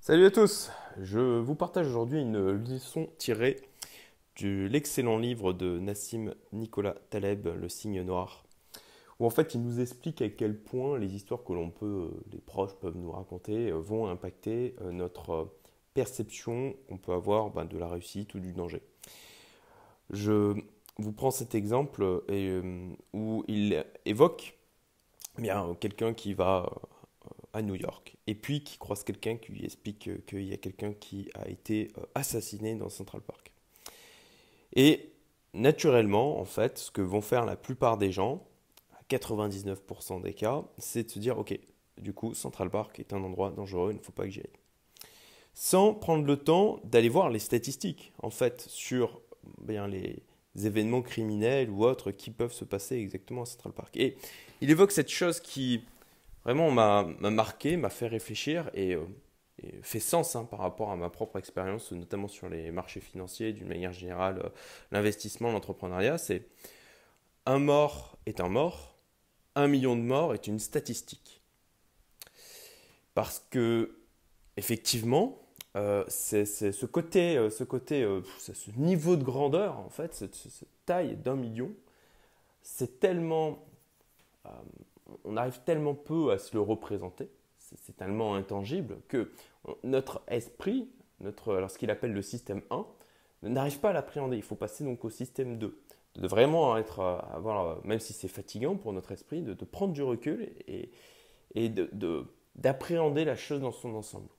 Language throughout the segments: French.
Salut à tous, je vous partage aujourd'hui une leçon tirée de l'excellent livre de Nassim Nicolas Taleb, Le Cygne noir, où en fait il nous explique à quel point les histoires que les proches peuvent nous raconter vont impacter notre perception qu'on peut avoir de la réussite ou du danger. Je vous prends cet exemple où il évoque bien quelqu'un qui va à New York. Et puis qui croise quelqu'un qui lui explique qu'il y a quelqu'un qui a été assassiné dans Central Park. Et naturellement, en fait, ce que vont faire la plupart des gens, à 99% des cas, c'est de se dire, ok, du coup, Central Park est un endroit dangereux, il ne faut pas que j'y aille. Sans prendre le temps d'aller voir les statistiques, en fait, sur bien, les événements criminels ou autres qui peuvent se passer exactement à Central Park. Et il évoque cette chose qui vraiment m'a marqué, m'a fait réfléchir et fait sens par rapport à ma propre expérience, notamment sur les marchés financiers, d'une manière générale, l'investissement, l'entrepreneuriat. C'est un mort est un mort, 1 million de morts est une statistique. Parce que, effectivement, c'est ce niveau de grandeur, en fait, cette taille d'1 million, c'est tellement euh, on arrive tellement peu à se le représenter, c'est tellement intangible que notre esprit, lorsqu'il appelle le système 1, n'arrive pas à l'appréhender. Il faut passer donc au système 2. De vraiment avoir, même si c'est fatigant pour notre esprit, de prendre du recul et d'appréhender la chose dans son ensemble.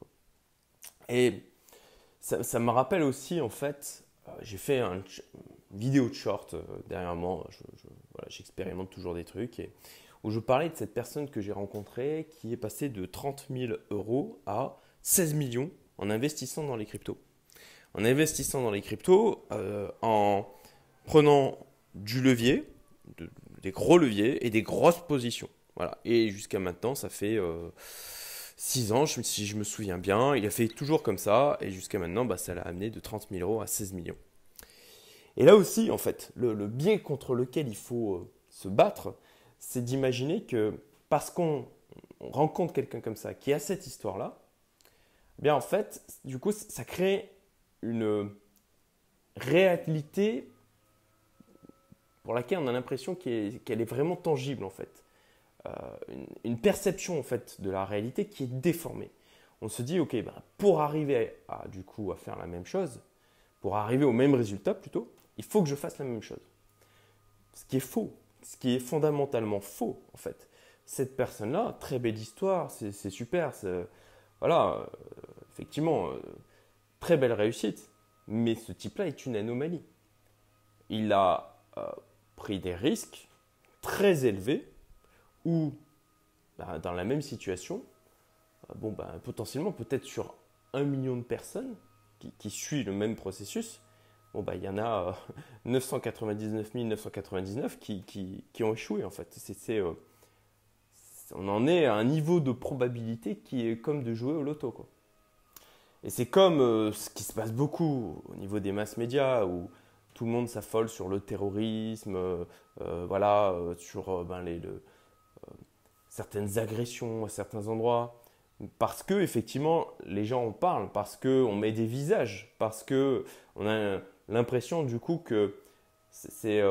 Et ça me rappelle aussi, en fait, j'ai fait une vidéo de short dernièrement, voilà, j'expérimente toujours des trucs, où je parlais de cette personne que j'ai rencontrée qui est passée de 30 000 euros à 16 millions en investissant dans les cryptos. En investissant dans les cryptos, en prenant du levier, des gros leviers et des grosses positions. Voilà. Et jusqu'à maintenant, ça fait 6 ans, si je me souviens bien. Il a fait toujours comme ça. Et jusqu'à maintenant, ça l'a amené de 30 000 euros à 16 millions. Et là aussi, en fait, le biais contre lequel il faut se battre, c'est d'imaginer que parce qu'on rencontre quelqu'un comme ça, qui a cette histoire-là, eh bien en fait, du coup, ça crée une réalité pour laquelle on a l'impression qu'elle est vraiment tangible en fait. Une perception en fait de la réalité qui est déformée. On se dit, ok, pour arriver à faire la même chose, pour arriver au même résultat plutôt, il faut que je fasse la même chose. Ce qui est faux, ce qui est fondamentalement faux en fait. Cette personne-là, très belle histoire, c'est super, voilà, effectivement, très belle réussite. Mais ce type-là est une anomalie. Il a pris des risques très élevés où, dans la même situation, potentiellement, peut-être sur 1 million de personnes qui suivent le même processus, il y en a 999 999 qui ont échoué en fait. On en est à un niveau de probabilité qui est comme de jouer au loto, quoi. Et c'est comme ce qui se passe beaucoup au niveau des masses médias où tout le monde s'affole sur le terrorisme, sur certaines agressions à certains endroits. Parce que effectivement, les gens en parlent, parce qu'on met des visages, parce que on a l'impression du coup que cette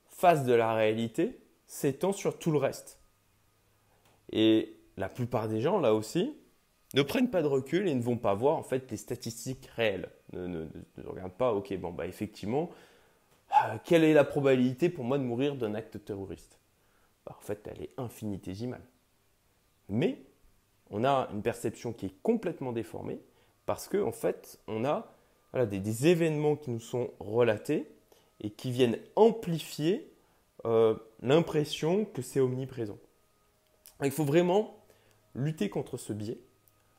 face de la réalité s'étend sur tout le reste. Et la plupart des gens, là aussi, ne prennent pas de recul et ne vont pas voir en fait les statistiques réelles. Ne regardent pas, ok, effectivement, quelle est la probabilité pour moi de mourir d'un acte terroriste? En fait, elle est infinitésimale. Mais on a une perception qui est complètement déformée parce qu'en fait, on a des événements qui nous sont relatés et qui viennent amplifier l'impression que c'est omniprésent. Il faut vraiment lutter contre ce biais.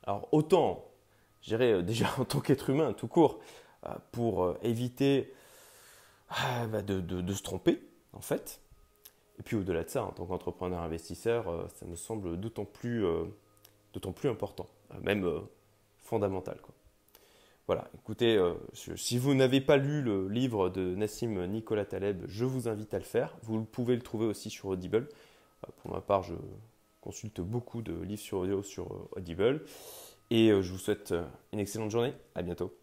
Alors autant, je dirais déjà en tant qu'être humain tout court, pour éviter de se tromper en fait. Et puis au-delà de ça, en tant qu'entrepreneur investisseur, ça me semble d'autant plus important, même fondamental, quoi. Voilà, écoutez, si vous n'avez pas lu le livre de Nassim Nicolas Taleb, je vous invite à le faire. Vous pouvez le trouver aussi sur Audible. Pour ma part, consulte beaucoup de livres sur audio sur Audible. Et je vous souhaite une excellente journée. À bientôt.